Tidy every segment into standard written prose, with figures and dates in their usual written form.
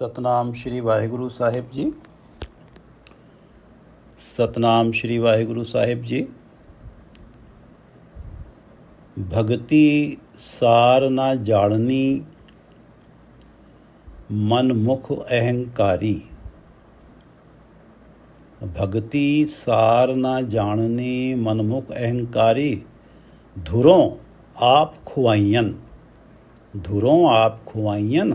ਸਤਨਾਮ ਸ਼੍ਰੀ ਵਾਹਿਗੁਰੂ ਸਾਹਿਬ ਜੀ। ਸਤਨਾਮ ਸ਼੍ਰੀ ਵਾਹਿਗੁਰੂ ਸਾਹਿਬ ਜੀ। ਭਗਤੀ ਸਾਰ ਨਾ ਜਾਣਨੀ, ਮਨ ਮੁਖ ਅਹੰਕਾਰੀ। ਭਗਤੀ ਸਾਰ ਨਾ ਜਾਣਨੀ, ਮਨ ਮੁਖ ਅਹੰਕਾਰੀ। धुरों आप खुआइयन, धुरों आप खुआइयन,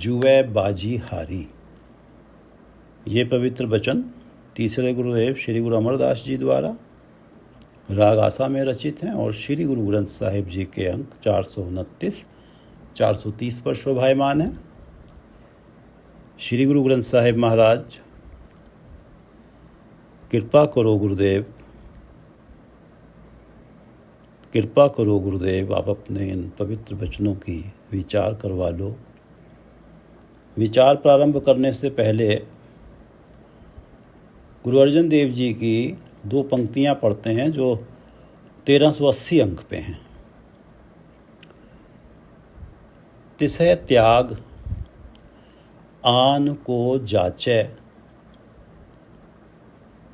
जुए बाजी हारी। ये पवित्र वचन तीसरे गुरुदेव श्री गुरु अमरदास जी द्वारा राग आसा में रचित हैं और श्री गुरु ग्रंथ साहिब जी के अंक 429, 430 पर शोभायमान है। श्री गुरु ग्रंथ साहिब महाराज, कृपा करो गुरुदेव, कृपा करो गुरुदेव, आप अपने इन पवित्र वचनों की विचार करवा लो। विचार प्रारंभ करने से पहले गुरु अर्जन देव जी की दो पंक्तियां पढ़ते हैं जो 1380 अंक पे हैं। तिसह त्याग आन को जाचै,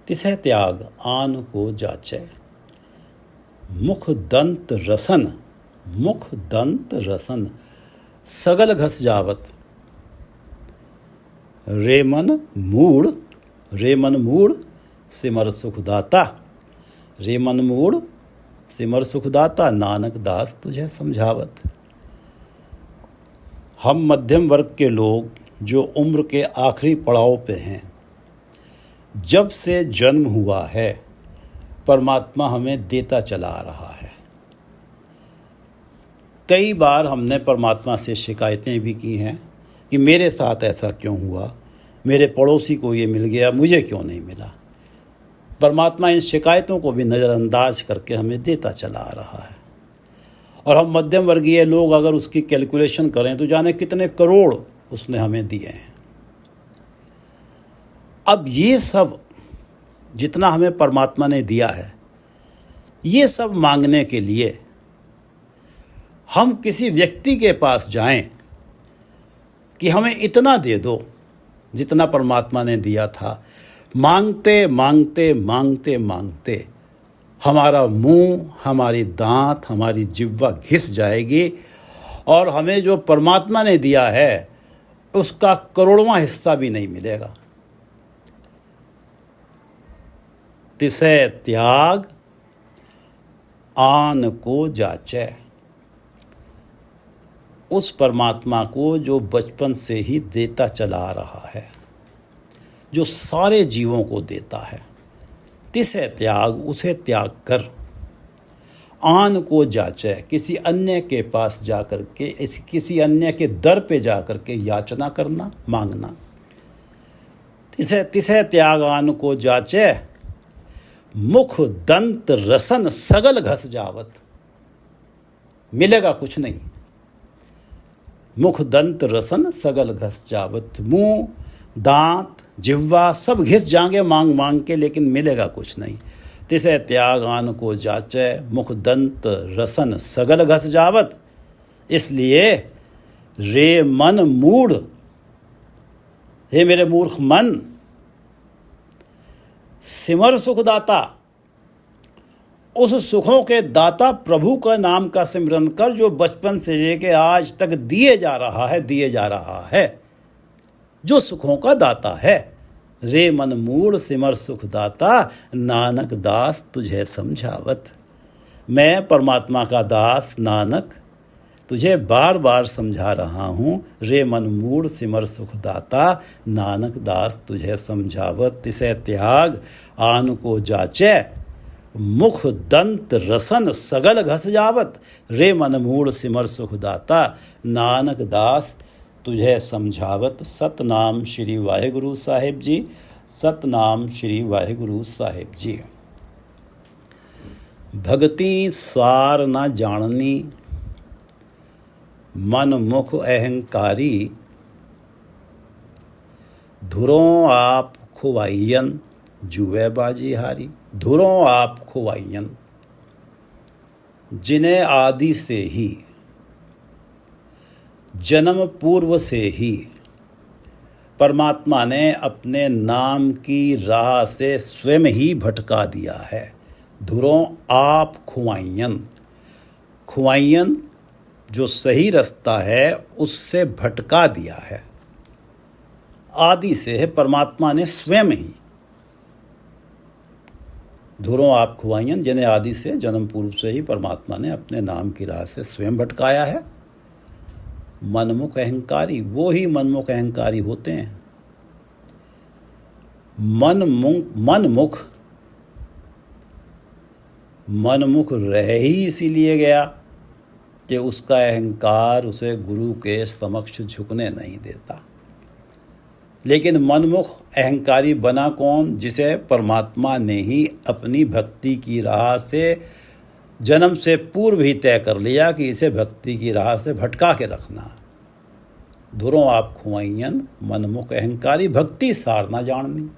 तिसह त्याग आन को जाचै। मुख दंत रसन, मुख दंत रसन, सगल घस जावत। रे मन मूढ़, रे मन मूढ़, सिमर सुखदाता। रे मन मूढ़, सिमर सुखदाता, नानक दास तुझे समझावत। हम मध्यम वर्ग के लोग जो उम्र के आखिरी पड़ाव पे हैं, जब से जन्म हुआ है परमात्मा हमें देता चला आ रहा है। कई बार हमने परमात्मा से शिकायतें भी की हैं कि मेरे साथ ऐसा क्यों हुआ, मेरे पड़ोसी को ये मिल गया, मुझे क्यों नहीं मिला। परमात्मा इन शिकायतों को भी नज़रअंदाज करके हमें देता चला आ रहा है। और हम मध्यम वर्गीय लोग अगर उसकी कैलकुलेशन करें तो जाने कितने करोड़ उसने हमें दिए हैं। अब ये सब जितना हमें परमात्मा ने दिया है, ये सब मांगने के लिए हम किसी व्यक्ति के पास जाएं कि हमें इतना दे दो जितना परमात्मा ने दिया था। मांगते मांगते मांगते मांगते हमारा मुंह, हमारी दांत, हमारी जिह्वा घिस जाएगी और हमें जो परमात्मा ने दिया है उसका करोड़वां हिस्सा भी नहीं मिलेगा। तिसह त्याग आन को जाचै। उस परमात्मा को जो बचपन से ही देता चला आ रहा है, जो सारे जीवों को देता है, तिसह त्याग, उसे त्याग कर। आन को जाचै, किसी अन्य के पास जाकर के, किसी अन्य के दर पे जाकर के याचना करना, मांगना। तिसह त्याग आन को जाचै, मुख दंत रसन सगल घस जावत। मिलेगा कुछ नहीं। मुख दंत रसन सगल घस जावत, मुंह, दांत, जिह्वा सब घिस जाएंगे मांग मांग के, लेकिन मिलेगा कुछ नहीं। तिसह त्याग आन को जाचै, मुख दंत रसन सगल घस जावत। इसलिए रे मन मूढ़, हे मेरे मूर्ख मन, सिमर सुखदाता, उस सुखों के दाता प्रभु का नाम का सिमरन कर जो बचपन से लेके आज तक दिए जा रहा है, दिए जा रहा है, जो सुखों का दाता है। रे मन मूढ़, सिमर सुखदाता, नानक दास तुझे समझावत। मैं परमात्मा का दास नानक तुझे बार बार समझा रहा हूँ। रे मन मूढ़, सिमर सुखदाता, नानक दास तुझे समझावत। तिसह त्याग आन को जाचै, मुख दंत रसन सगल घस जावत। रे मन मूढ़, सिमर सुखदाता, नानक दास तुझे समझावत। सतनाम श्री वाहिगुरु साहिब जी। सतनाम श्री वाहिगुरु साहिब जी। भगति सार ना जाननी, मन मुख अहंकारी। धुरों आप खुआइयन, जुए बाजी हारी। धुरों आप खुआइयन, जिन्हें आदि से ही, जन्म पूर्व से ही परमात्मा ने अपने नाम की राह से स्वयं ही भटका दिया है। धुरों आप खुआइयन, खुआइयन जो सही रास्ता है उससे भटका दिया है। आदि से है परमात्मा ने स्वयं ही। धुरों आप खुआइयन जिन्हें आदि से जन्म पूर्व से ही परमात्मा ने अपने नाम की राह से स्वयं भटकाया है। मनमुख अहंकारी, वो ही मनमुख अहंकारी होते हैं। मनमुख रह ही इसीलिए गया कि उसका अहंकार उसे गुरु के समक्ष झुकने नहीं देता। लेकिन मनमुख अहंकारी बना कौन? जिसे परमात्मा ने ही अपनी भक्ति की राह से जन्म से पूर्व ही तय कर लिया कि इसे भक्ति की राह से भटका के रखना। धुरों आप खुआइयन मनमुख अहंकारी, भक्ति सार न जाननी।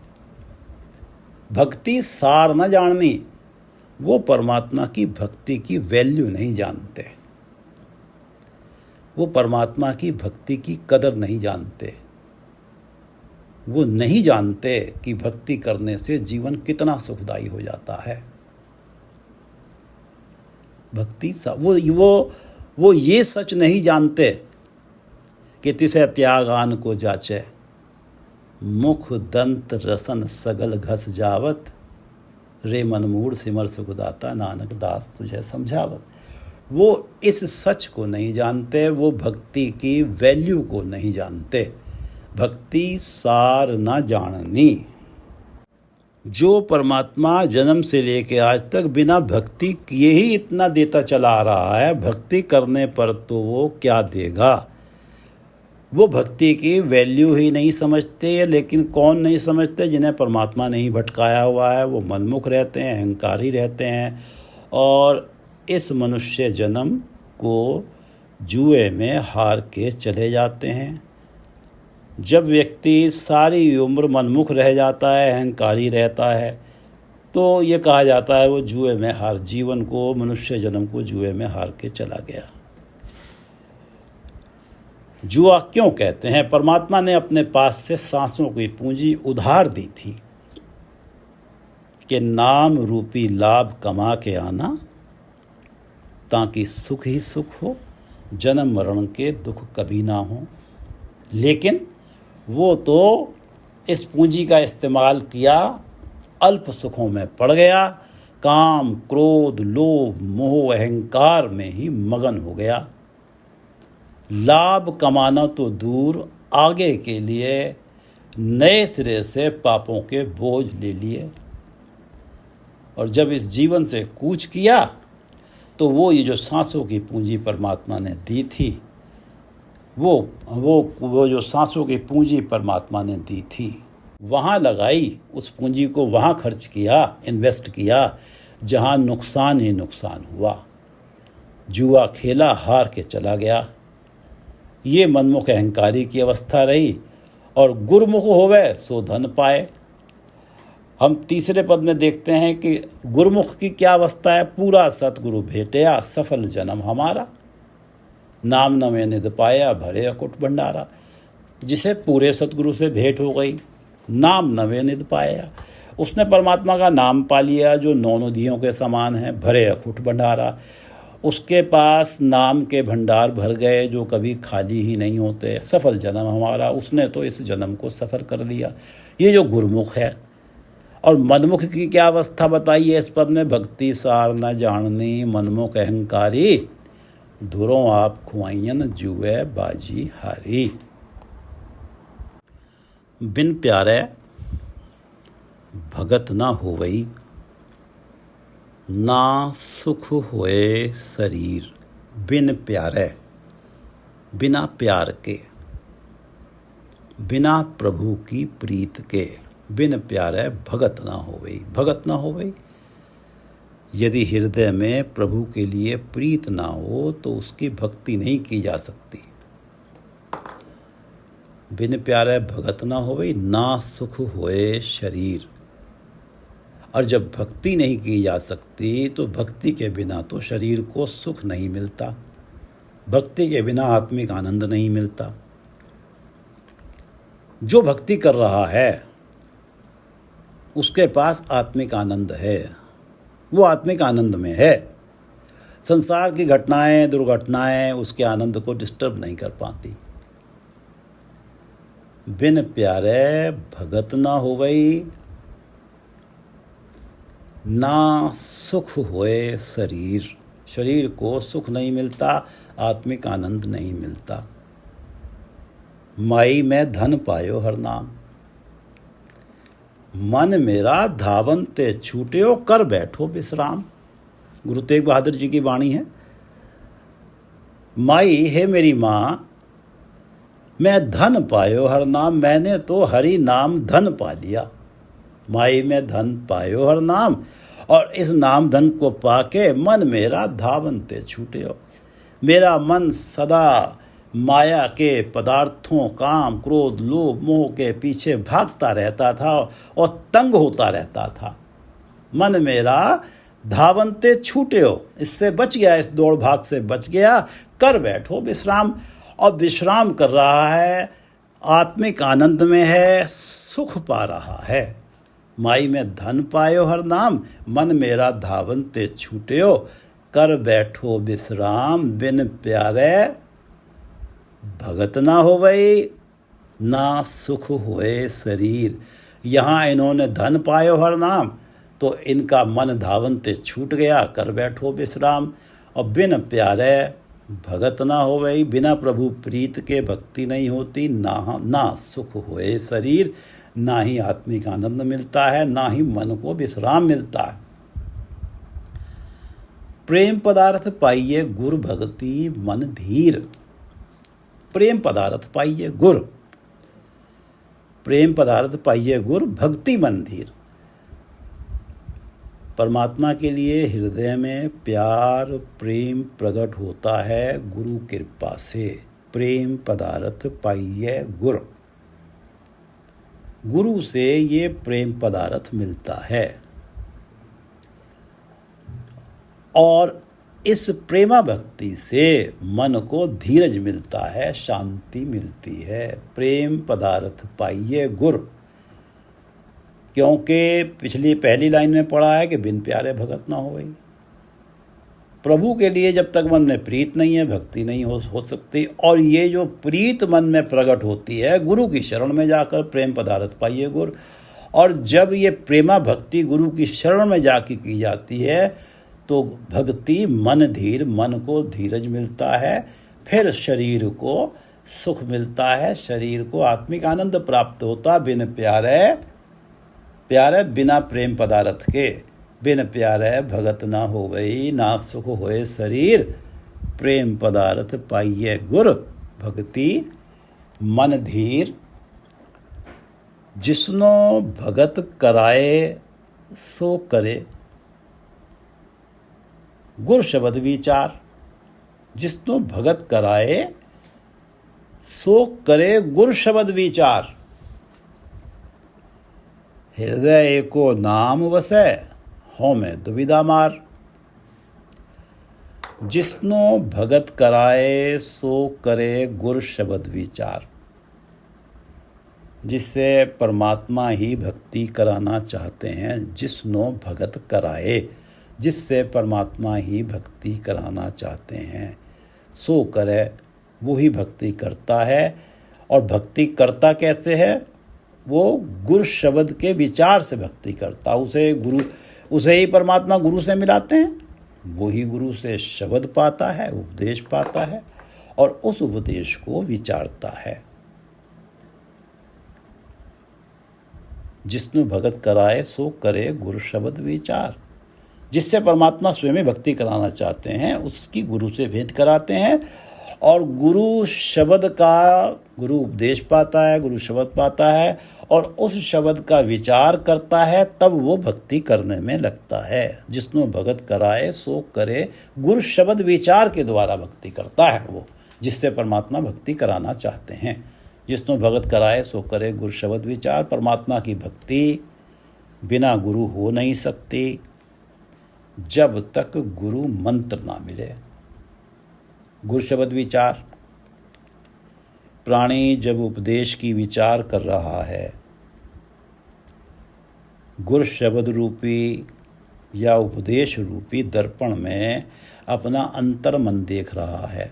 भक्ति सार न जाननी, वो परमात्मा की भक्ति की वैल्यू नहीं जानते। वो परमात्मा की भक्ति की कदर नहीं जानते। वो नहीं जानते कि भक्ति करने से जीवन कितना सुखदायी हो जाता है। भक्ति वो ये सच नहीं जानते कि तिसे त्यागान को जाचे, मुख दंत रसन सगल घस जावत, रे मनमूढ़ सिमर सुखदाता नानक दास तुझे समझावत। वो इस सच को नहीं जानते, वो भक्ति की वैल्यू को नहीं जानते। भक्ति सार न जाननी। जो परमात्मा जन्म से लेके आज तक बिना भक्ति किए ही इतना देता चला आ रहा है, भक्ति करने पर तो वो क्या देगा? वो भक्ति की वैल्यू ही नहीं समझते। लेकिन कौन नहीं समझते? जिन्हें परमात्मा ने ही भटकाया हुआ है। वो मनमुख रहते हैं, अहंकारी रहते हैं और इस मनुष्य जन्म को जुए में हार के चले जाते हैं। जब व्यक्ति सारी उम्र मनमुख रह जाता है, अहंकारी रहता है, तो ये कहा जाता है वो जुए में हार, जीवन को, मनुष्य जन्म को जुए में हार के चला गया। जुआ क्यों कहते हैं? परमात्मा ने अपने पास से सांसों की पूंजी उधार दी थी कि नाम रूपी लाभ कमा के आना, ताकि सुख ही सुख हो, जन्म मरण के दुख कभी ना हो। लेकिन वो तो इस पूंजी का इस्तेमाल किया, अल्प सुखों में पड़ गया, काम क्रोध लोभ मोह अहंकार में ही मगन हो गया। लाभ कमाना तो दूर, आगे के लिए नए सिरे से पापों के बोझ ले लिए। और जब इस जीवन से कूच किया तो वो ये जो सांसों की पूंजी परमात्मा ने दी थी, वो जो सांसों की पूंजी परमात्मा ने दी थी, वहाँ लगाई, उस पूंजी को वहाँ खर्च किया, इन्वेस्ट किया जहाँ नुकसान ही नुकसान हुआ। जुआ खेला, हार के चला गया। ये मनमुख अहंकारी की अवस्था रही। और गुरमुख होवे सो धन पाए। हम तीसरे पद में देखते हैं कि गुरमुख की क्या अवस्था है? पूरा सतगुरु भेटया सफल जन्म हमारा, नाम नवे निध पाया भरे अकुट भंडारा। जिसे पूरे सतगुरु से भेंट हो गई, नाम नवे निध पाया, उसने परमात्मा का नाम पा लिया जो 9 नदियों के समान है, भरे अकुट भंडारा। उसके पास नाम के भंडार भर गए जो कभी खाली ही नहीं होते। सफल जन्म हमारा, उसने तो इस जन्म को सफल कर लिया। ये जो गुरमुख है। और मनमुख की क्या अवस्था बताइए इस पद में? भक्ति सार न जाननी मनमुख अहंकारी, धुरों आप खुआइयन जुए बाजी हारी। बिन प्यारे भगत ना होवई, ना सुख होए शरीर। बिन प्यारे, बिना प्यार के, बिना प्रभु की प्रीत के, बिन प्यारे भगत ना होवई। भगत ना होवई, यदि हृदय में प्रभु के लिए प्रीत ना हो तो उसकी भक्ति नहीं की जा सकती। बिन प्यारे भगत ना होवई, ना सुख होए शरीर। और जब भक्ति नहीं की जा सकती तो भक्ति के बिना तो शरीर को सुख नहीं मिलता, भक्ति के बिना आत्मिक आनंद नहीं मिलता। जो भक्ति कर रहा है उसके पास आत्मिक आनंद है, वो आत्मिक आनंद में है। संसार की घटनाएं, दुर्घटनाएं उसके आनंद को डिस्टर्ब नहीं कर पाती। बिन प्यारे भगत ना होवई, ना सुख होए शरीर। शरीर को सुख नहीं मिलता, आत्मिक आनंद नहीं मिलता। माई में धन पायो हर नाम, मन मेरा धावन ते छूट्यो कर बैठो विश्राम। गुरु तेग बहादुर जी की वाणी है। माई है मेरी माँ, मैं धन पायो हर नाम, मैंने तो हरि नाम धन पा लिया। माई में धन पायो हर नाम, और इस नाम धन को पाके मन मेरा धावन ते छूट्यो। मेरा मन सदा माया के पदार्थों, काम, क्रोध, लोभ, मोह के पीछे भागता रहता था और तंग होता रहता था। मन मेरा धावनते छूट्यो, इससे बच गया, इस दौड़ भाग से बच गया। कर बैठो विश्राम, और विश्राम कर रहा है, आत्मिक आनंद में है, सुख पा रहा है। माई में धन पायो हर नाम, मन मेरा धावनते छूट्यो। कर बैठो विश्राम, बिन प्यारे भगत ना होवई, ना सुख होए शरीर। यहाँ इन्होंने धन पायो हर नाम, तो इनका मन धावनते छूट गया। कर बैठो विश्राम, और बिन प्यारे भगत ना होवई, बिना प्रभु प्रीत के भक्ति नहीं होती। ना सुख होए शरीर, ना ही आत्मिक आनंद मिलता है, ना ही मन को विश्राम मिलता है। प्रेम पदार्थ पाइये गुर भक्ति मन धीर। प्रेम पदार्थ पाइये गुर, प्रेम पदार्थ पाइये गुर भक्ति मन धीर। परमात्मा के लिए हृदय में प्यार प्रेम प्रकट होता है गुरु कृपा से। प्रेम पदार्थ पाइये गुर, गुरु से ये प्रेम पदार्थ मिलता है, और इस प्रेमा भक्ति से मन को धीरज मिलता है, शांति मिलती है। प्रेम पदार्थ पाइये गुर, क्योंकि पिछली पहली लाइन में पढ़ा है कि बिन प्यारे भगत ना होई। प्रभु के लिए जब तक मन में प्रीत नहीं है, भक्ति नहीं हो सकती। और ये जो प्रीत मन में प्रकट होती है, गुरु की शरण में जाकर प्रेम पदार्थ पाइये गुर। और जब ये प्रेमा भक्ति गुरु की शरण में जाके की जाती है, तो भक्ति मन धीर, मन को धीरज मिलता है, फिर शरीर को सुख मिलता है, शरीर को आत्मिक आनंद प्राप्त होता। बिन प्यारे बिना प्रेम पदार्थ के, बिन प्यारे भगत ना होवई, ना सुख होए शरीर। प्रेम पदार्थ पाइये गुर भक्ति मन धीर। जिसनो भगत कराए सो करे गुर शब्द विचार। जिसनो भगत कराए सो करे गुर शब्द विचार। हृदय को नाम वसै, हों में दुविधा मार। जिसनो भगत कराए सो करे गुर शब्द विचार। जिससे परमात्मा ही भक्ति कराना चाहते हैं, जिसनो भगत कराए, जिससे परमात्मा ही भक्ति कराना चाहते हैं, सो करे, वो ही भक्ति करता है। और भक्ति करता कैसे है? वो गुरु शब्द के विचार से भक्ति करता। उसे ही परमात्मा गुरु से मिलाते हैं, वो ही गुरु से शब्द पाता है, उपदेश पाता है, और उस उपदेश को विचारता है। जिसनु भगत कराए सो करे गुरु शब्द विचार। जिससे परमात्मा स्वयं ही भक्ति कराना चाहते हैं, उसकी गुरु से भेंट कराते हैं, और गुरु शब्द का, गुरु उपदेश पाता है, गुरु शब्द पाता है, और उस शब्द का विचार करता है, तब वो भक्ति करने में लगता है। जिसनो भगत कराए सो करे, गुरु शब्द विचार के द्वारा भक्ति करता है वो, जिससे परमात्मा भक्ति कराना चाहते हैं। जिसनो भगत कराए सो करे गुरु शब्द विचार। परमात्मा की भक्ति बिना गुरु हो नहीं सकती जब तक गुरु मंत्र ना मिले। गुरु शब्द विचार प्राणी जब उपदेश की विचार कर रहा है, गुर शब्द रूपी या उपदेश रूपी दर्पण में अपना अंतर्मन देख रहा है,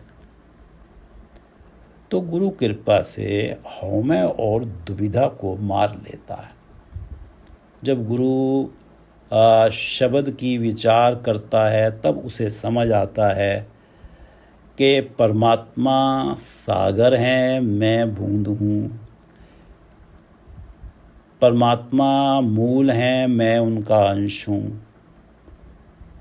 तो गुरु कृपा से हौमे और दुविधा को मार लेता है। जब गुरु शब्द की विचार करता है तब उसे समझ आता है कि परमात्मा सागर हैं, मैं बूंद हूँ। परमात्मा मूल हैं, मैं उनका अंश हूँ।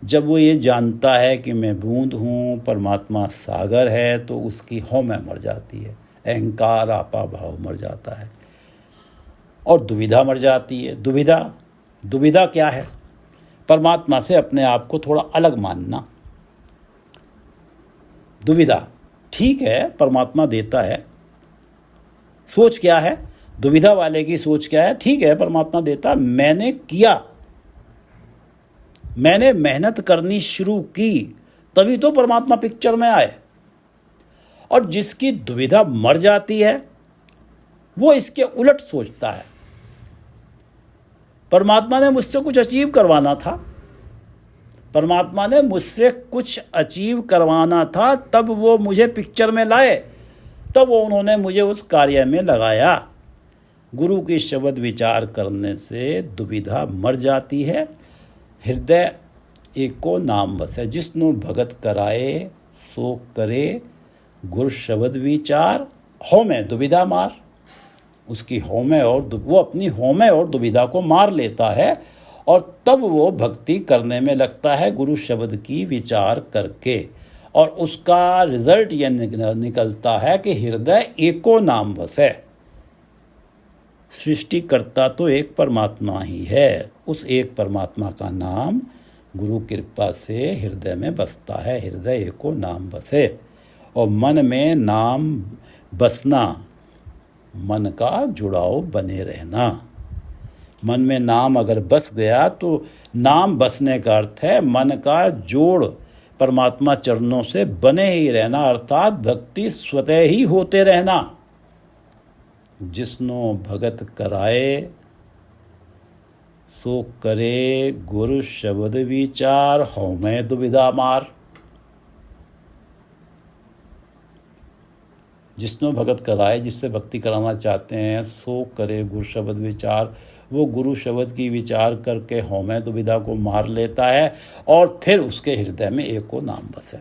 जब वो ये जानता है कि मैं बूंद हूँ, परमात्मा सागर है, तो उसकी हौमे मर जाती है, अहंकार आपा भाव मर जाता है और दुविधा मर जाती है। दुविधा क्या है? परमात्मा से अपने आप को थोड़ा अलग मानना। दुविधा, ठीक है, परमात्मा देता है। सोच क्या है? दुविधा वाले की सोच क्या है? ठीक है, परमात्मा देता, मैंने किया, मैंने मेहनत करनी शुरू की, तभी तो परमात्मा पिक्चर में आए। और जिसकी दुविधा मर जाती है वो इसके उलट सोचता है, परमात्मा ने मुझसे कुछ अचीव करवाना था, परमात्मा ने मुझसे कुछ अचीव करवाना था, तब वो मुझे पिक्चर में लाए, तब वो उन्होंने मुझे उस कार्य में लगाया। गुरु की शब्द विचार करने से दुविधा मर जाती है। हृदय एको नाम बस है, जिसनो भगत कराए सो करे गुर शब्द विचार। हौमे दुविधा मार, उसकी हौमे और वो अपनी हौमे और दुविधा को मार लेता है और तब वो भक्ति करने में लगता है गुरु शब्द की विचार करके। और उसका रिजल्ट ये निकलता है कि हृदय एको नाम बस है। सृष्टिकर्ता तो एक परमात्मा ही है, उस एक परमात्मा का नाम गुरु कृपा से हृदय में बसता है। हृदय एको नाम बसे। और मन में नाम बसना, मन का जुड़ाव बने रहना। मन में नाम अगर बस गया तो नाम बसने का अर्थ है मन का जोड़ परमात्मा चरणों से बने ही रहना, अर्थात भक्ति स्वतः ही होते रहना। जिसनो भगत कराए सो करे गुरु शब्द विचार, हौमे दुविधा मार। जिसनो भगत कराए, जिससे भक्ति कराना चाहते हैं, सो करे गुरु शब्द विचार, वो गुरु शब्द की विचार करके हौमे दुविधा को मार लेता है और फिर उसके हृदय में एको नाम बसे।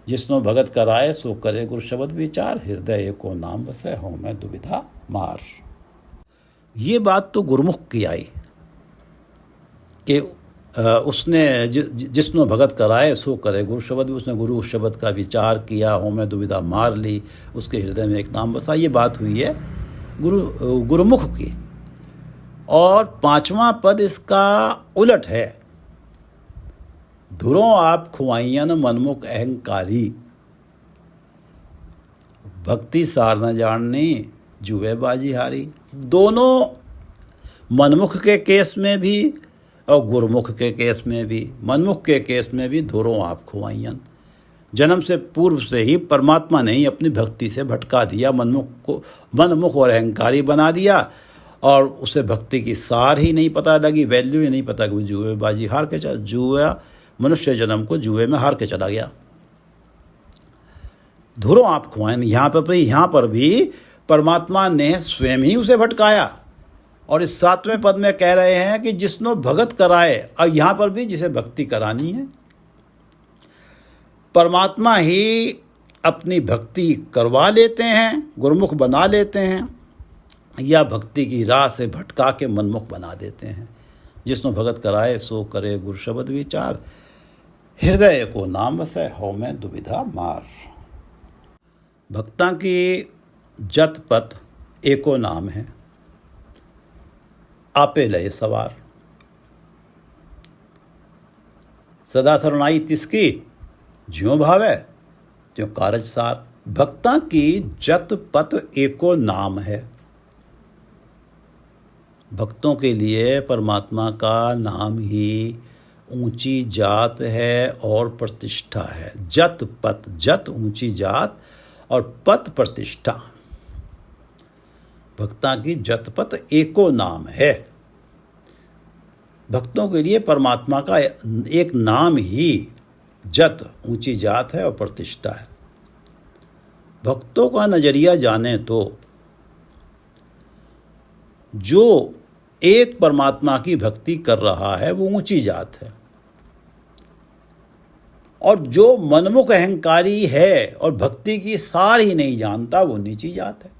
जिसनो भगत कराए सो करे गुरु शब्द विचार, हृदय एको नाम बसे, हौमे दुविधा मार। ये बात तो गुरुमुख की आई कि उसने जिसनो भगत कराए सो करे गुरु शब्द, उसने गुरु शब्द का विचार किया, हौमे दुविधा मार ली, उसके हृदय में एक नाम बसा। ये बात हुई है गुरुमुख की। और पांचवा पद इसका उलट है। धुरों आप खुआइयन मनमुख अहंकारी, भक्ति सार न जाननी जुए बाजी हारी। दोनों मनमुख के केस में भी और गुरुमुख के केस में भी। मनमुख के केस में भी धुरों आप खुआइयन, जन्म से पूर्व से ही परमात्मा ने ही अपनी भक्ति से भटका दिया, मनमुख और अहंकारी बना दिया और उसे भक्ति की सार ही नहीं पता लगी, वैल्यू ही नहीं पता कि वो जुए बाजी हार के जुआ मनुष्य जन्म को जुए में हार के चला गया। धुरों आप खुआइयन, यहाँ पर भी परमात्मा ने स्वयं ही उसे भटकाया। और इस 7वें पद में कह रहे हैं कि जिसनो भगत कराए, और यहाँ पर भी जिसे भक्ति करानी है, परमात्मा ही अपनी भक्ति करवा लेते हैं, गुरुमुख बना लेते हैं, या भक्ति की राह से भटका के मनमुख बना देते हैं। जिसनो भगत कराए सो करे गुरु शब्द विचार, हृदय को नाम बसे, हौमे दुविधा मार। भक्ता की जत पत एको नाम है, आपे लय सवार। सदा शरणाई तिसकी, ज्यों भावे त्यों कारज सार। भक्ता की जत पत एको नाम है। भक्तों के लिए परमात्मा का नाम ही ऊंची जात है और प्रतिष्ठा है। जत पत, जत ऊंची जात और पत प्रतिष्ठा। भक्ता की जतपत एको नाम है। भक्तों के लिए परमात्मा का एक नाम ही जत ऊंची जात है और प्रतिष्ठा है। भक्तों का नजरिया जाने तो जो एक परमात्मा की भक्ति कर रहा है वो ऊंची जात है, और जो मनमुख अहंकारी है और भक्ति की सार ही नहीं जानता वो नीची जात है।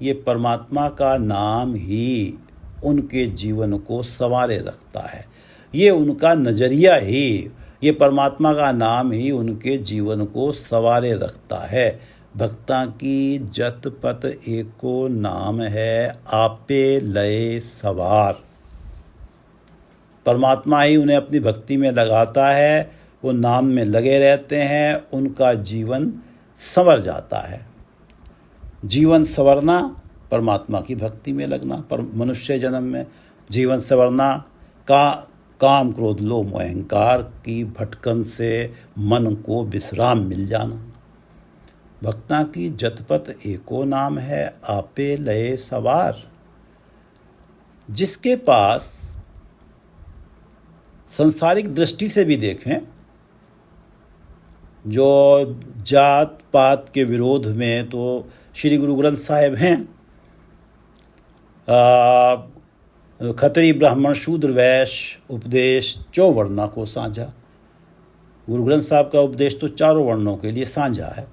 ये परमात्मा का नाम ही उनके जीवन को संवारे रखता है। ये उनका नजरिया ही, ये परमात्मा का नाम ही उनके जीवन को संवारे रखता है। भक्ता की जत पत एको नाम है, आपे लय सवार। परमात्मा ही उन्हें अपनी भक्ति में लगाता है, वो नाम में लगे रहते हैं, उनका जीवन संवर जाता है। जीवन संवरना परमात्मा की भक्ति में लगना, पर मनुष्य जन्म में जीवन संवरना का काम क्रोध लोभ अहंकार की भटकन से मन को विश्राम मिल जाना। भक्ता की जतपत एको नाम है, आपे लय सवार। जिसके पास सांसारिक दृष्टि से भी देखें, जो जात पात के विरोध में तो श्री गुरु ग्रंथ साहिब हैं, खत्री ब्राह्मण शूद्र वैश्य उपदेश चौवर्णा को साझा। गुरु ग्रंथ साहब का उपदेश तो चारों वर्णों के लिए साझा है।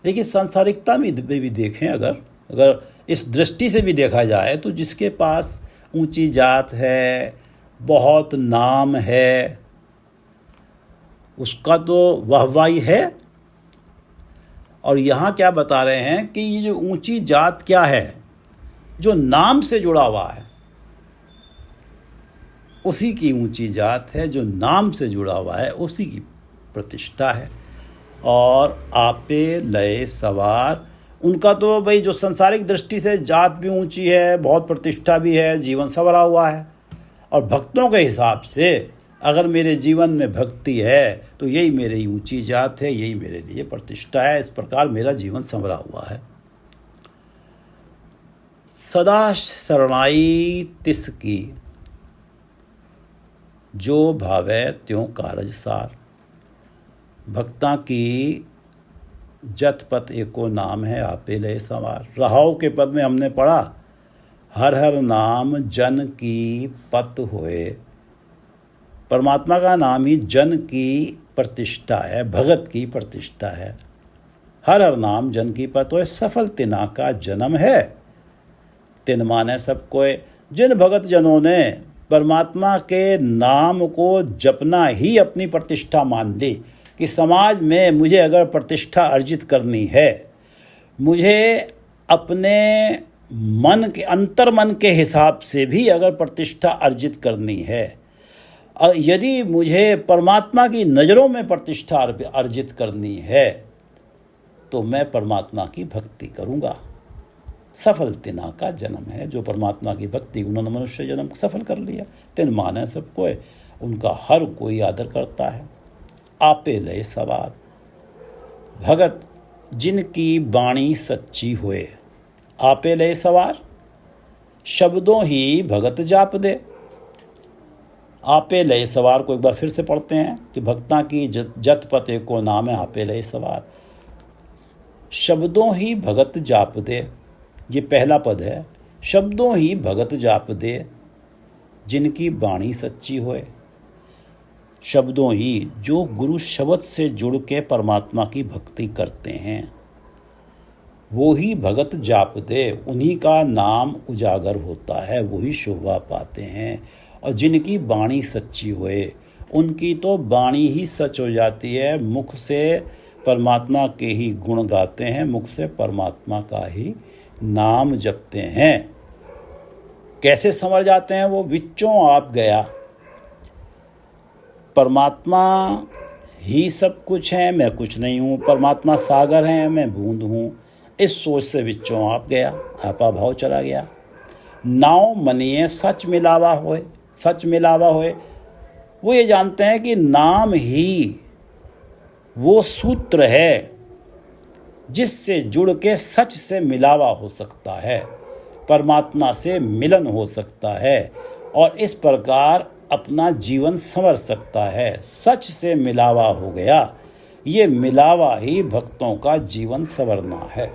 लेकिन सांसारिकता में भी देखें, अगर इस दृष्टि से भी देखा जाए तो जिसके पास ऊंची जात है, बहुत नाम है, उसका तो वाहवाही है। और यहाँ क्या बता रहे हैं कि ये जो ऊंची जात क्या है, जो नाम से जुड़ा हुआ है उसी की ऊंची जात है, जो नाम से जुड़ा हुआ है उसी की प्रतिष्ठा है। और आपे लय सवार, उनका तो भाई जो सांसारिक दृष्टि से जात भी ऊंची है, बहुत प्रतिष्ठा भी है, जीवन संवरा हुआ है। और भक्तों के हिसाब से अगर मेरे जीवन में भक्ति है तो यही मेरी ऊंची जात है, यही मेरे लिए प्रतिष्ठा है। इस प्रकार मेरा जीवन संवरा हुआ है। सदा शरणाई तिसकी, जो भावे त्यों कारज सार। भक्ता की जत पत एको नाम है, आपे लय सवार। रहाव के पद में हमने पढ़ा, हर हर नाम जन की पत होए। परमात्मा का नाम ही जन की प्रतिष्ठा है, भगत की प्रतिष्ठा है। हर हर नाम जन की पत होए, सफल तिना का जन्म है। तिन माने सब कोय। जिन भगत जनों ने परमात्मा के नाम को जपना ही अपनी प्रतिष्ठा मान ली कि समाज में मुझे अगर प्रतिष्ठा अर्जित करनी है, मुझे अपने मन के अंतर मन के हिसाब से भी अगर प्रतिष्ठा अर्जित करनी है, और यदि मुझे परमात्मा की नज़रों में प्रतिष्ठा अर्जित करनी है, तो मैं परमात्मा की भक्ति करूँगा। सफल तिना का जन्म है। जो परमात्मा की भक्ति, उन्होंने मनुष्य जन्म सफल कर लिया। तिन माने सब कोय, उनका हर कोई आदर करता है। आपे लय सवार, भगत जिनकी बाणी सच्ची होए। आपे लय सवार, शब्दों ही भगत जाप दे। आपे लय सवार को एक बार फिर से पढ़ते हैं कि भक्ता की जत पत एको नाम है, आपे लय सवार। शब्दों ही भगत जाप दे, ये पहला पद है। शब्दों ही भगत जाप दे, जिनकी बाणी सच्ची होए। शब्दों ही, जो गुरु शब्द से जुड़ के परमात्मा की भक्ति करते हैं, वो ही भगत जाप दे। उन्हीं का नाम उजागर होता है, वही शोभा पाते हैं। और जिनकी बाणी सच्ची होए, उनकी तो बाणी ही सच हो जाती है। मुख से परमात्मा के ही गुण गाते हैं, मुख से परमात्मा का ही नाम जपते हैं। कैसे संवर जाते हैं वो? विच्चों आप गया, परमात्मा ही सब कुछ है, मैं कुछ नहीं हूँ। परमात्मा सागर है, मैं बूंद हूँ। इस सोच से विच्चों आप गया, आपा भाव चला गया। नाव मनिए सच मिलावा होए, सच मिलावा होए। वो ये जानते हैं कि नाम ही वो सूत्र है जिससे जुड़ के सच से मिलावा हो सकता है, परमात्मा से मिलन हो सकता है और इस प्रकार अपना जीवन संवर सकता है। सच से मिलावा हो गया, ये मिलावा ही भक्तों का जीवन संवरना है।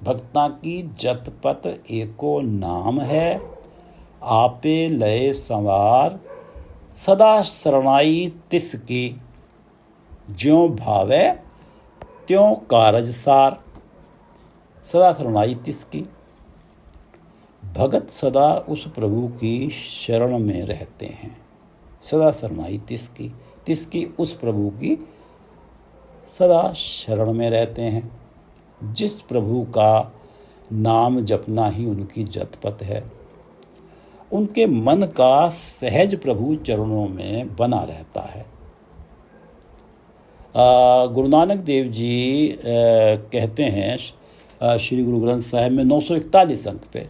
भक्ता की जत पत एको नाम है, आपे लय संवार, सदा शरणाई तिसकी, ज्यों भावे त्यों कारज सार। सदा शरणाई तिसकी, भगत सदा उस प्रभु की शरण में रहते हैं। सदा शरणाई तिसकी, तिसकी उस प्रभु की सदा शरण में रहते हैं। जिस प्रभु का नाम जपना ही उनकी जतपत है, उनके मन का सहज प्रभु चरणों में बना रहता है। गुरु नानक देव जी कहते हैं श्री गुरु ग्रंथ साहिब में 941 अंक पे,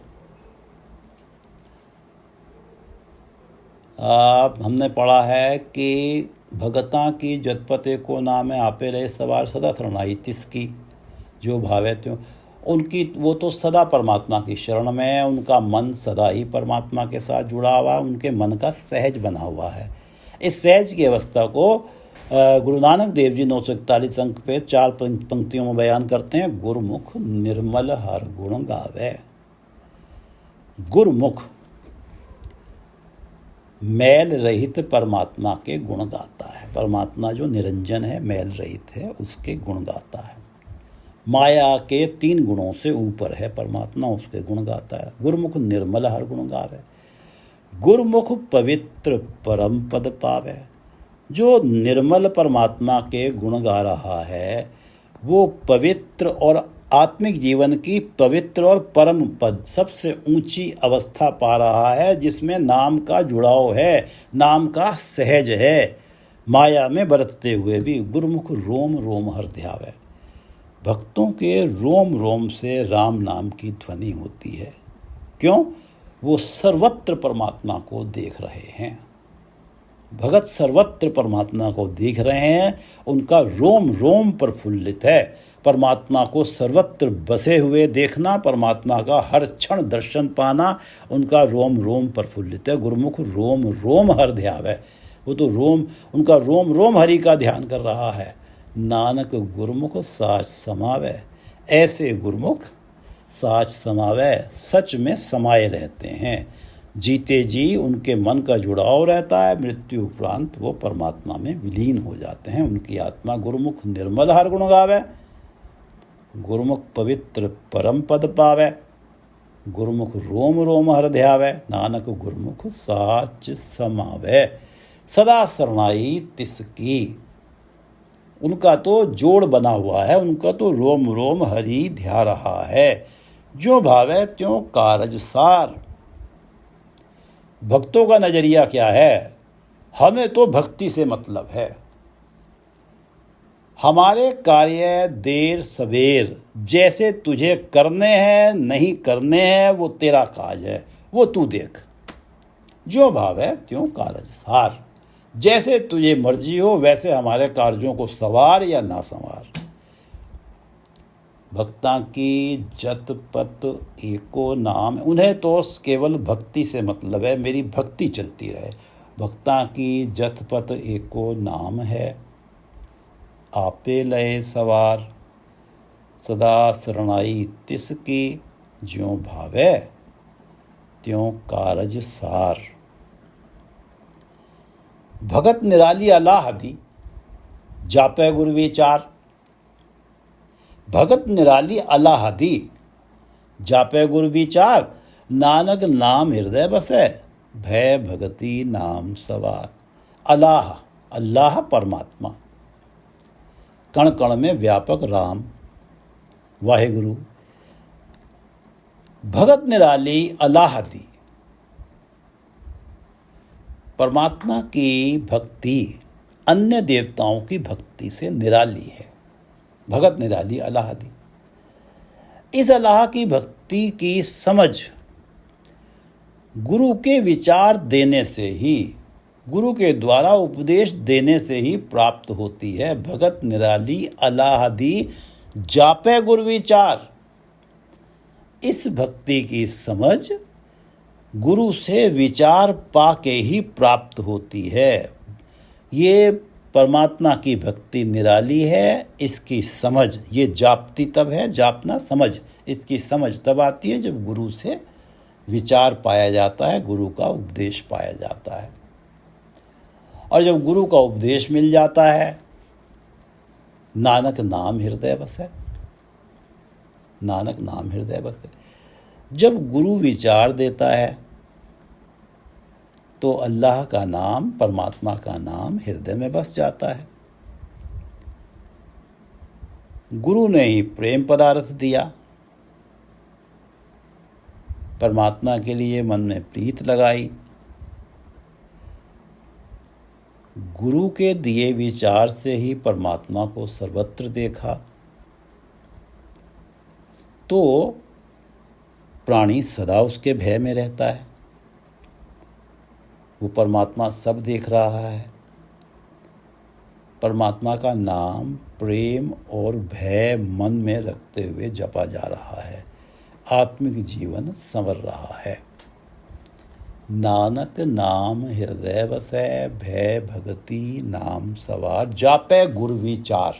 हमने पढ़ा है कि भगता की जतपते को नाम है, आपे रहे सवार, सदा शरणाई तिसकी, जो भावे त्यों। उनकी वो तो सदा परमात्मा की शरण में है, उनका मन सदा ही परमात्मा के साथ जुड़ा हुआ है, उनके मन का सहज बना हुआ है। इस सहज की अवस्था को गुरु नानक देव जी 941 अंक पे 4 पंक्तियों में बयान करते हैं। गुरुमुख निर्मल हर गुण गावे। गुरुमुख मैल रहित परमात्मा के गुण गाता है। परमात्मा जो निरंजन है, मैल रहित है, उसके गुण गाता है। माया के 3 गुणों से ऊपर है परमात्मा, उसके गुण गाता है। गुरुमुख निर्मल हर गुण गावे, गुरुमुख पवित्र परम पद पावे। जो निर्मल परमात्मा के गुण गा रहा है, वो पवित्र और आत्मिक जीवन की पवित्र और परम पद, सबसे ऊंची अवस्था पा रहा है, जिसमें नाम का जुड़ाव है, नाम का सहज है। माया में बरतते हुए भी गुरुमुख रोम रोम हर ध्यावे। भक्तों के रोम रोम से राम नाम की ध्वनि होती है। क्यों? वो सर्वत्र परमात्मा को देख रहे हैं। भगत सर्वत्र परमात्मा को देख रहे हैं, उनका रोम रोम प्रफुल्लित है। परमात्मा को सर्वत्र बसे हुए देखना, परमात्मा का हर क्षण दर्शन पाना, उनका रोम रोम प्रफुल्लित है। गुरुमुख रोम रोम हर ध्यावे। वो तो उनका रोम रोम हरि का ध्यान कर रहा है। नानक गुरुमुख साच समावे। ऐसे गुरुमुख साच समावे, सच में समाये रहते हैं। जीते जी उनके मन का जुड़ाव रहता है, मृत्यु उपरांत वो परमात्मा में विलीन हो जाते हैं। उनकी आत्मा गुरुमुख निर्मल हर गुण गावे, गुरुमुख पवित्र परम पद पावे, गुरुमुख रोम रोम हर ध्यावे। नानक गुरुमुख साच समावे, सदा शरणाई तिसकी। उनका तो जोड़ बना हुआ है, उनका तो रोम रोम हरि ध्या रहा है। जो भावे त्यों कारज सार। भक्तों का नजरिया क्या है? हमें तो भक्ति से मतलब है। हमारे कार्य देर सवेर जैसे तुझे करने हैं नहीं करने हैं, वो तेरा काज है, वो तू देख। जो भाव है त्यों कारज सार। जैसे तुझे मर्जी हो वैसे हमारे कार्यों को सवार या ना संवार। भक्ता की जत पत एको नाम। उन्हें तो केवल भक्ति से मतलब है, मेरी भक्ति चलती रहे। भक्ता की जत पत एको नाम है, आपे लय सवार, सदा शरणाई तिसकी, ज्यों भावे त्यों कारज सार। भगत निराली अलाहदी, जापे गुर विचार। भगत निराली अलाहदी, जापे गुर विचार। नानक नाम हृदय बसे, भय भगति नाम सवार। अलाह, अल्लाह परमात्मा, कण कण में व्यापक राम वाहेगुरु। भगत निराली अलाहदी, परमात्मा की भक्ति अन्य देवताओं की भक्ति से निराली है। भगत निराली अलाहदी। इस अल्लाह की भक्ति की समझ गुरु के विचार देने से ही, गुरु के द्वारा उपदेश देने से ही प्राप्त होती है। भगत निराली अलाहदी जापे गुर विचार। इस भक्ति की समझ गुरु से विचार पाके ही प्राप्त होती है। ये परमात्मा की भक्ति निराली है। इसकी समझ, ये जापती तब है, जापना समझ, इसकी समझ तब आती है जब गुरु से विचार पाया जाता है, गुरु का उपदेश पाया जाता है। और जब गुरु का उपदेश मिल जाता है, नानक नाम हृदय बसे, नानक नाम हृदय बसे। जब गुरु विचार देता है तो अल्लाह का नाम, परमात्मा का नाम हृदय में बस जाता है। गुरु ने ही प्रेम पदार्थ दिया, परमात्मा के लिए मन में प्रीत लगाई। गुरु के दिए विचार से ही परमात्मा को सर्वत्र देखा तो प्राणी सदा उसके भय में रहता है। वो परमात्मा सब देख रहा है। परमात्मा का नाम प्रेम और भय मन में रखते हुए जपा जा रहा है। आत्मिक जीवन संवर रहा है। नानक नाम हृदय बसै, भय भगति नाम सवार। जापै गुर विचार।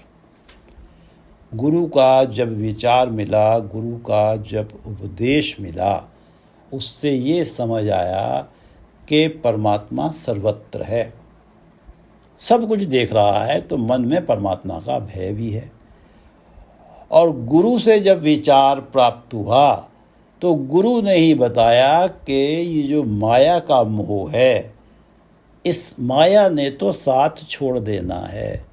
गुरु का जब विचार मिला, गुरु का जब उपदेश मिला, उससे ये समझ आया कि परमात्मा सर्वत्र है, सब कुछ देख रहा है, तो मन में परमात्मा का भय भी है। और गुरु से जब विचार प्राप्त हुआ तो गुरु ने ही बताया कि ये जो माया का मोह है, इस माया ने तो साथ छोड़ देना है।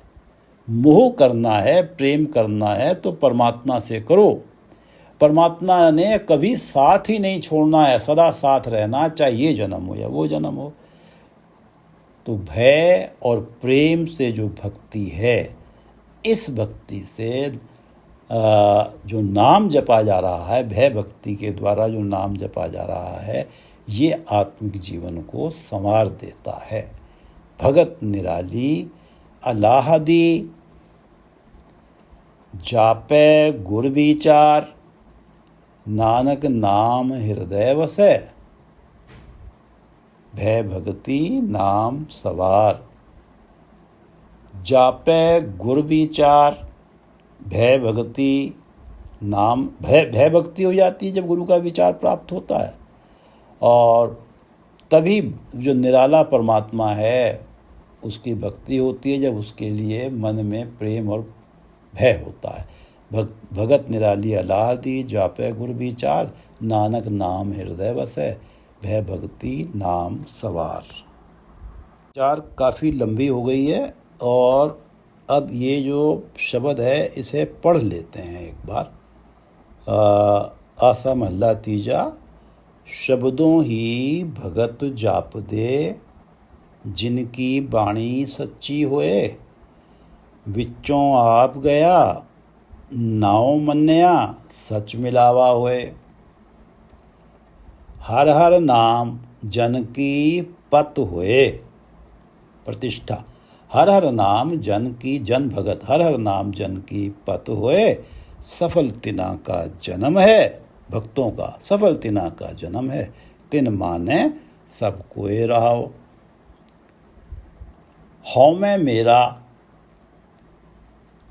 मोह करना है, प्रेम करना है तो परमात्मा से करो। परमात्मा ने कभी साथ ही नहीं छोड़ना है, सदा साथ रहना, चाहे ये जन्म हो या वो जन्म हो। तो भय और प्रेम से जो भक्ति है, इस भक्ति से जो नाम जपा जा रहा है, भय भक्ति के द्वारा जो नाम जपा जा रहा है, ये आत्मिक जीवन को संवार देता है। भगत निराली अलाहदी, जापै गुर विचार, नानक नाम हृदय बसै, भय भगति नाम सवार। जापै गुर विचार, भय भक्ति नाम, भय भक्ति हो जाती है जब गुरु का विचार प्राप्त होता है। और तभी जो निराला परमात्मा है उसकी भक्ति होती है जब उसके लिए मन में प्रेम और भय होता है। भगत निराली अलाहदी, जापै गुर विचार, नानक नाम हृदय बसै, भय भक्ति नाम सवार। विचार काफ़ी लंबी हो गई है और अब ये जो शब्द है इसे पढ़ लेते हैं एक बार। आसा महला तीजा। शब्दों ही भगत जाप दे, जिनकी बाणी सच्ची होए, विच्चों आप गया नाव मन्या, सच मिलावा होए। हर हर नाम जन की पत होए, प्रतिष्ठा। हर हर नाम जन की, जन भगत, हर हर नाम जन की पत होए, सफल तिना का जन्म है। भक्तों का सफल तिना का जन्म है, तिन माने सब कोय रहाओ। हौ में मेरा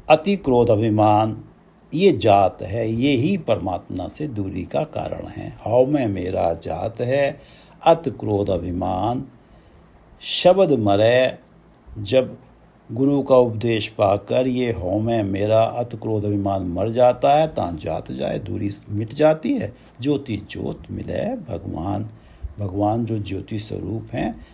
अति क्रोध अभिमान, ये जात है, ये ही परमात्मा से दूरी का कारण है। हौ में मेरा जात है, अति क्रोध अभिमान। शब्द मरे, जब गुरु का उपदेश पाकर ये हौ में मेरा अति क्रोध अभिमान मर जाता है, तां जात जाए, दूरी मिट जाती है। ज्योति ज्योत मिले भगवान। भगवान जो ज्योति स्वरूप हैं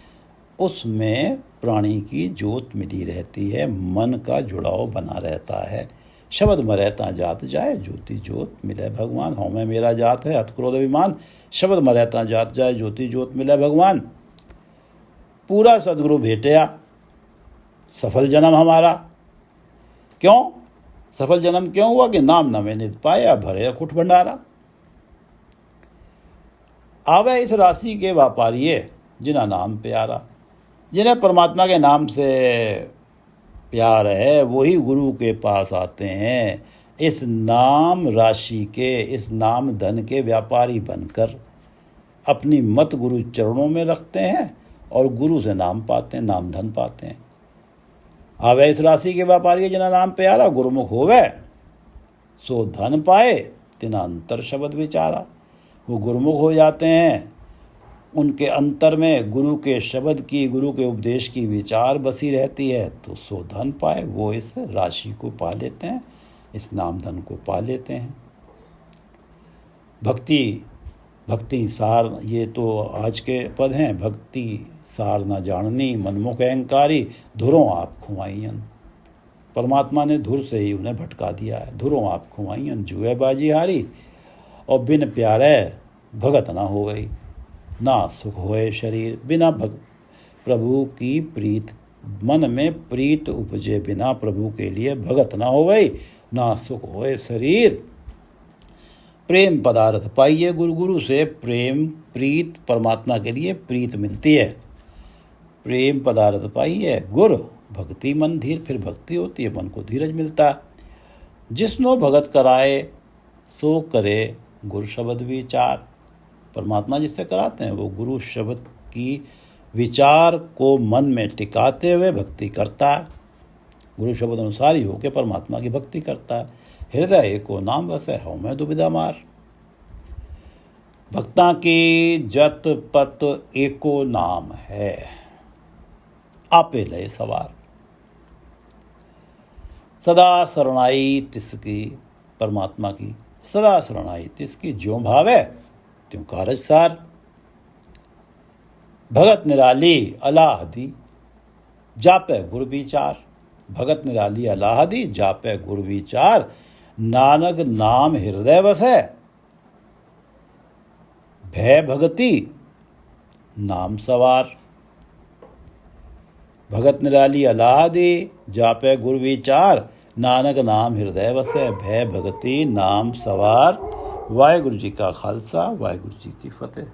उसमें प्राणी की ज्योत मिली रहती है, मन का जुड़ाव बना रहता है। शब्द मरे ता जात जाए, ज्योति ज्योत मिले भगवान। हौ में मेरा जात है, अति क्रोध अभिमान। शब्द मरे ता जात जाए, ज्योति ज्योत मिले भगवान। पूरा सदगुरु भेटया, सफल जन्म हमारा। क्यों सफल जन्म क्यों हुआ? कि नाम न मैंने पाया, भरे कुठ भंडारा। आवे इस राशि के व्यापारिये, जिन्हें नाम प्यारा। जिन्हें परमात्मा के नाम से प्यार है वही गुरु के पास आते हैं। इस नाम राशि के, इस नाम धन के व्यापारी बनकर अपनी मत गुरु चरणों में रखते हैं और गुरु से नाम पाते हैं, नाम धन पाते हैं। आवे इस राशि के व्यापारी जिना नाम प्यारा गुरुमुख होवे सो धन पाए, तिना अंतर शब्द विचारा। वो गुरुमुख हो जाते हैं, उनके अंतर में गुरु के शब्द की, गुरु के उपदेश की विचार बसी रहती है, तो सो धन पाए। वो इस राशि को पा लेते हैं, इस नाम धन को पा लेते हैं। भक्ति सार, ये तो आज के पद हैं। भक्ति सार न जाननी, मनमुख अहंकारी, धुरों आप खुआइयन। परमात्मा ने धुर से ही उन्हें भटका दिया है। धुरों आप खुआइयन, जुए बाजी हारी, और बिन प्यारे भगत ना हो गई। ना सुख होए शरीर, बिना प्रभु की प्रीत, मन में प्रीत उपजे बिना प्रभु के लिए भगत ना हो गई। ना सुख होए शरीर, प्रेम पदार्थ पाइए गुरु। गुरु से प्रेम प्रीत, परमात्मा के लिए प्रीत मिलती है। प्रेम पदार्थ पाइए गुर, भक्ति मन धीर, फिर भक्ति होती है, मन को धीरज मिलता है। जिसनो भगत कराए सो करे गुरु शब्द विचार। परमात्मा जिससे कराते हैं वो गुरु शब्द की विचार को मन में टिकाते हुए भक्ति करता है। गुरु शब्द अनुसार ही होकर परमात्मा की भक्ति करता है। हृदय एको नाम वसै, हऊँ मैं दुविधा मार। भक्ता की जत पत एको नाम है, आपे लय सवार। सदा शरणाई तिसकी, परमात्मा की सदा शरणाई तिसकी, ज्यों भावे त्यों कारज सार। भगत निराली अलाहदी, जापे गुर विचार। भगत निराली अलाहदी, जापे गुर विचार। नानक नाम हृदय वसै, भय भगति नाम सवार। भगत निराली अलाहदी, जापे गुर विचार। नानक नाम हृदय वसै, भय भगति नाम सवार। वाहिगुरु जी का खालसा, वाहिगुरु जी की फतेह।